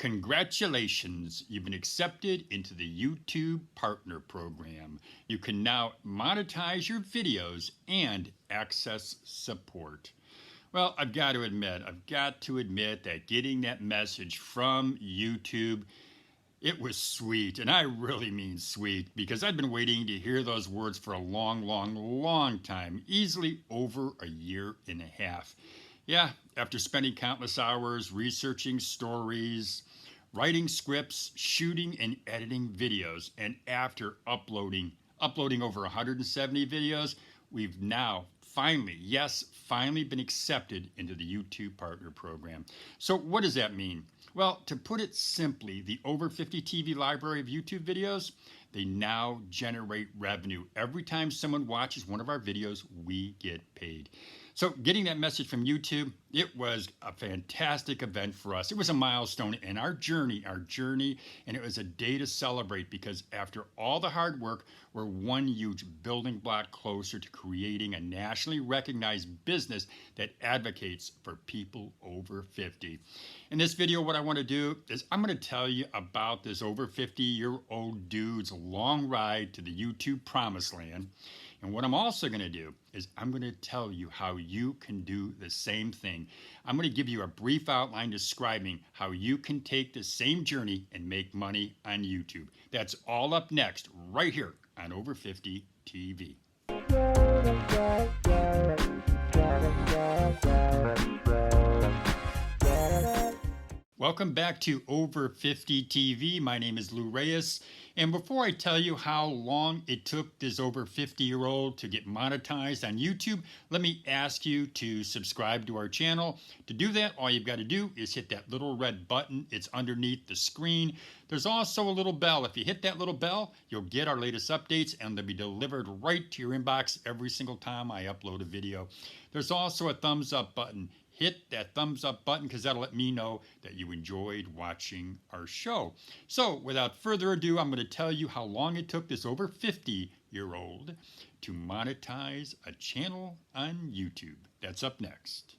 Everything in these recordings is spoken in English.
Congratulations, you've been accepted into the YouTube Partner Program. You can now monetize your videos and access support. Well, I've got to admit that getting that message from YouTube, it was sweet, and I really mean sweet, because I've been waiting to hear those words for a long time, easily over a year and a half. Yeah, after spending countless hours researching stories, writing scripts, shooting and editing videos, and after uploading over 170 videos, we've now finally been accepted into the YouTube Partner Program. So what does that mean? Well, to put it simply, the Over 50 TV library of YouTube videos, they now generate revenue. Every time someone watches one of our videos, we get paid. So getting that message from YouTube, it was a fantastic event for us. It was a milestone in our journey, and it was a day to celebrate because after all the hard work, we're one huge building block closer to creating a nationally recognized business that advocates for people over 50. In this video, what I want to do is I'm going to tell you about this over 50-year-old dude's long ride to the YouTube promised land. And what I'm also going to do is I'm going to tell you how you can do the same thing. I'm going to give you a brief outline describing how you can take the same journey and make money on YouTube. That's all up next, right here on Over 50 TV. Welcome back to Over 50 TV. My name is Lou Reyes. And before I tell you how long it took this over 50-year-old to get monetized on YouTube, let me ask you to subscribe to our channel. To do that, all you've got to do is hit that little red button. It's underneath the screen. There's also a little bell. If you hit that little bell, you'll get our latest updates and they'll be delivered right to your inbox every single time I upload a video. There's also a thumbs up button. Hit that thumbs up button because that'll let me know that you enjoyed watching our show. So without further ado, I'm going to tell you how long it took this over 50-year-old to monetize a channel on YouTube. That's up next.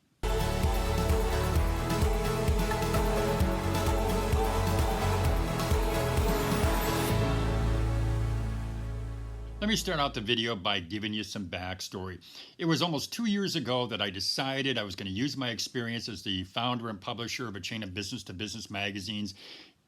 Let me start out the video by giving you some backstory. It was almost 2 years ago that I decided I was going to use my experience as the founder and publisher of a chain of business-to-business magazines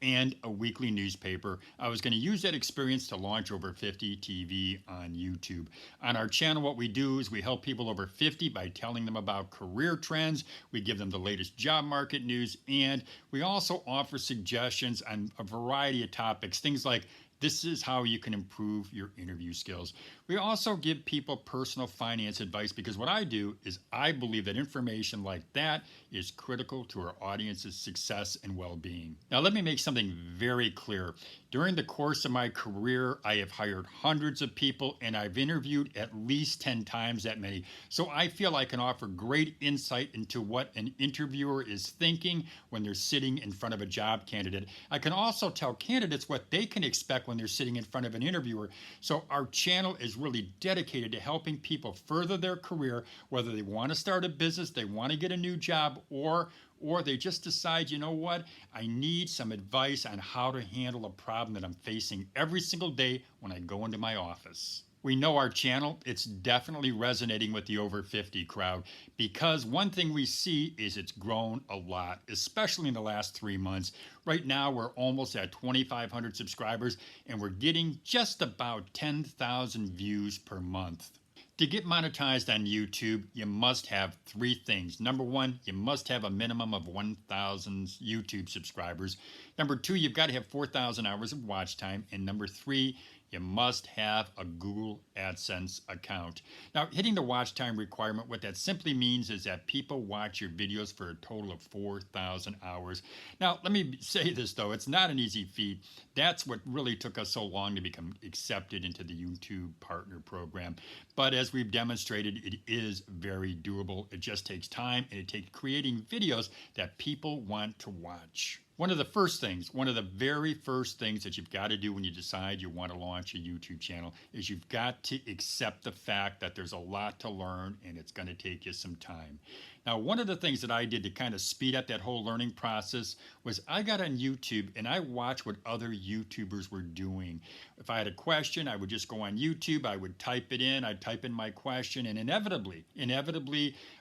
and a weekly newspaper. I was going to use that experience to launch Over 50 TV on YouTube. On our channel, what we do is we help people over 50 by telling them about career trends. We give them the latest job market news, and we also offer suggestions on a variety of topics, things like this is how you can improve your interview skills. We also give people personal finance advice because what I do is I believe that information like that is critical to our audience's success and well-being. Now, let me make something very clear. During the course of my career, I have hired hundreds of people and I've interviewed at least 10 times that many. So I feel I can offer great insight into what an interviewer is thinking when they're sitting in front of a job candidate. I can also tell candidates what they can expect when they're sitting in front of an interviewer. So our channel is really dedicated to helping people further their career, whether they want to start a business, they want to get a new job, or they just decide, you know what, I need some advice on how to handle a problem that I'm facing every single day when I go into my office. We know our channel, it's definitely resonating with the over 50 crowd because one thing we see is it's grown a lot, especially in the last 3 months. Right now, we're almost at 2,500 subscribers and we're getting just about 10,000 views per month. To get monetized on YouTube, you must have 3 things. Number 1, you must have a minimum of 1,000 YouTube subscribers. Number 2, you've got to have 4,000 hours of watch time. And number 3, you must have a Google Adsense account. Now, hitting the watch time requirement, what that simply means is that people watch your videos for a total of 4,000 hours. Now, let me say this, though. It's not an easy feat. That's what really took us so long to become accepted into the YouTube Partner Program. But as we've demonstrated, it is very doable. It just takes time, and it takes creating videos that people want to watch. One of the very first things that you've got to do when you decide you want to launch a YouTube channel is you've got to accept the fact that there's a lot to learn and it's going to take you some time. Now, one of the things that I did to kind of speed up that whole learning process was I got on YouTube and I watched what other YouTubers were doing. If I had a question, I would just go on YouTube, I would type it in, I'd type in my question, and inevitably,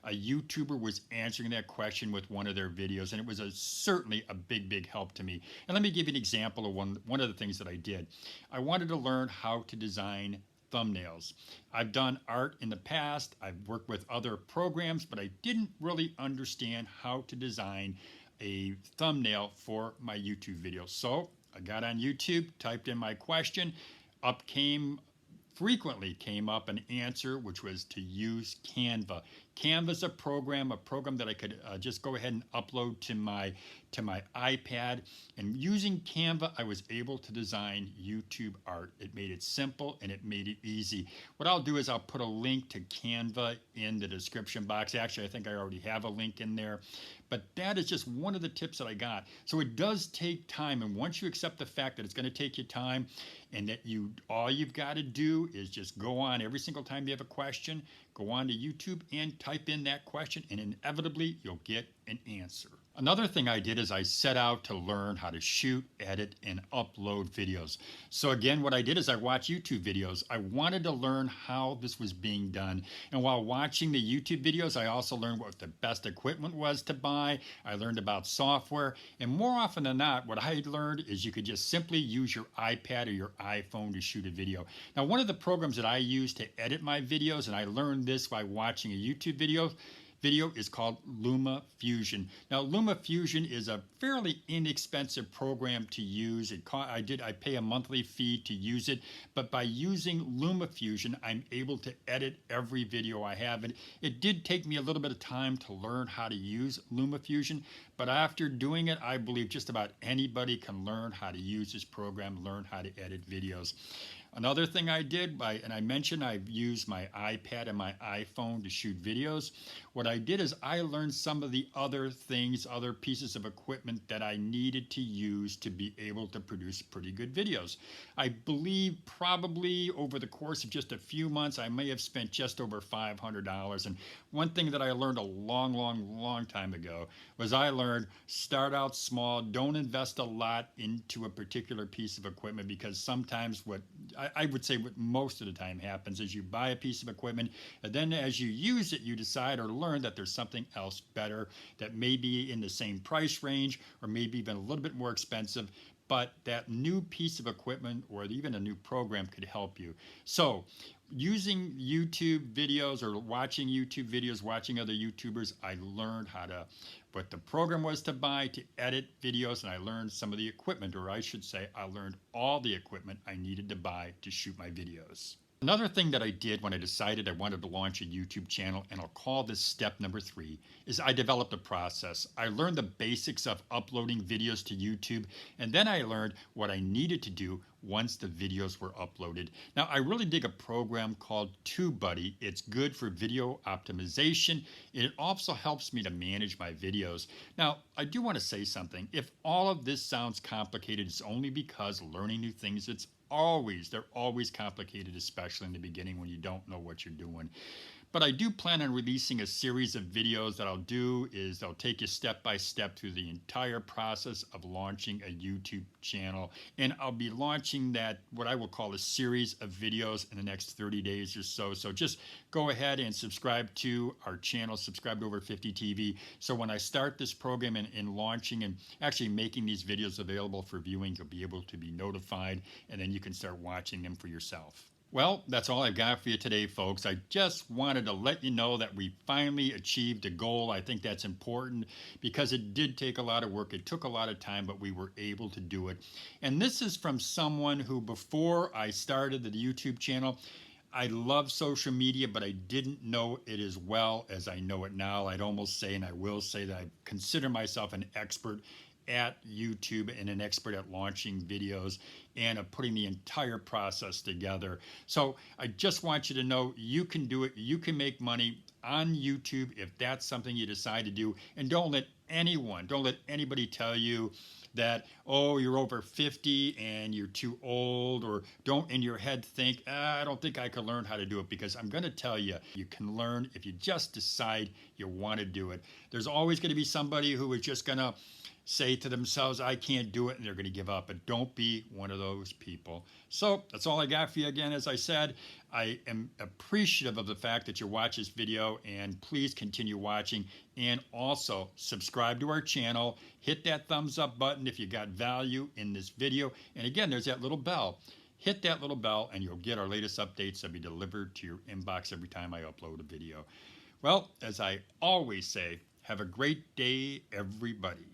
a YouTuber was answering that question with one of their videos, and it was certainly a big help to me. And let me give you an example of one of the things that I did. I wanted to learn how to design thumbnails. I've done art in the past, I've worked with other programs, but I didn't really understand how to design a thumbnail for my YouTube video. So I got on YouTube, typed in my question, frequently came up an answer, which was to use Canva. Canva's a program that I could just go ahead and upload to my iPad. And using Canva, I was able to design YouTube art. It made it simple and it made it easy. What I'll do is I'll put a link to Canva in the description box. Actually, I think I already have a link in there. But that is just one of the tips that I got. So it does take time, and once you accept the fact that it's going to take you time, and that all you've got to do is just go on every single time you have a question, go on to YouTube and type in that question, and inevitably you'll get an answer. Another thing I did is I set out to learn how to shoot, edit, and upload videos. So again, what I did is I watched YouTube videos. I wanted to learn how this was being done. And while watching the YouTube videos, I also learned what the best equipment was to buy. I learned about software. And more often than not, what I learned is you could just simply use your iPad or your iPhone to shoot a video. Now, one of the programs that I use to edit my videos, and I learned this by watching a YouTube video is called Lumafusion. Now, Lumafusion is a fairly inexpensive program to use. I pay a monthly fee to use it, but by using Lumafusion, I'm able to edit every video I have. And it did take me a little bit of time to learn how to use Lumafusion, but after doing it, I believe just about anybody can learn how to use this program, learn how to edit videos. Another thing I did, and I mentioned I've used my iPad and my iPhone to shoot videos. What I did is I learned some of the other pieces of equipment that I needed to use to be able to produce pretty good videos. I believe probably over the course of just a few months, I may have spent just over $500. And one thing that I learned a long time ago was I learned start out small, don't invest a lot into a particular piece of equipment, because sometimes I would say what most of the time happens is you buy a piece of equipment, and then as you use it, you decide or learn that there's something else better that may be in the same price range or maybe even a little bit more expensive, but that new piece of equipment or even a new program could help you. So using YouTube videos or watching YouTube videos, watching other YouTubers, I learned what the program was to buy to edit videos, and I learned some of the equipment, or I should say, I learned all the equipment I needed to buy to shoot my videos. Another thing that I did when I decided I wanted to launch a YouTube channel, and I'll call this step number 3, is I developed a process. I learned the basics of uploading videos to YouTube, and then I learned what I needed to do once the videos were uploaded. Now, I really dig a program called TubeBuddy. It's good for video optimization, and it also helps me to manage my videos. Now, I do want to say something. If all of this sounds complicated, it's only because learning new things, they're always complicated, especially in the beginning when you don't know what you're doing. But I do plan on releasing a series of videos that I'll take you step by step through the entire process of launching a YouTube channel. And I'll be launching what I will call a series of videos in the next 30 days or so. So just go ahead and subscribe to our channel, subscribe to Over 50 TV. So when I start this program and launching and actually making these videos available for viewing, you'll be able to be notified, and then you can start watching them for yourself. Well, that's all I've got for you today, folks. I just wanted to let you know that we finally achieved a goal. I think that's important because it did take a lot of work. It took a lot of time, but we were able to do it. And this is from someone who, before I started the YouTube channel, I love social media, but I didn't know it as well as I know it now. I'd almost say, and I will say, that I consider myself an expert at YouTube and an expert at launching videos and of putting the entire process together. So I just want you to know you can do it. You can make money on YouTube if that's something you decide to do. And don't let anybody tell you that, oh, you're over 50 and you're too old, or don't in your head think, I don't think I can learn how to do it, because I'm going to tell you, you can learn if you just decide you want to do it. There's always going to be somebody who is just going to say to themselves, I can't do it, and they're going to give up. But don't be one of those people. So that's all I got for you. Again, as I said, I am appreciative of the fact that you watch this video, and please continue watching, and also subscribe to our channel. Hit that thumbs up button if you got value in this video. And again, there's that little bell. Hit that little bell and you'll get our latest updates that be delivered to your inbox every time I upload a video. Well, as I always say, have a great day, everybody.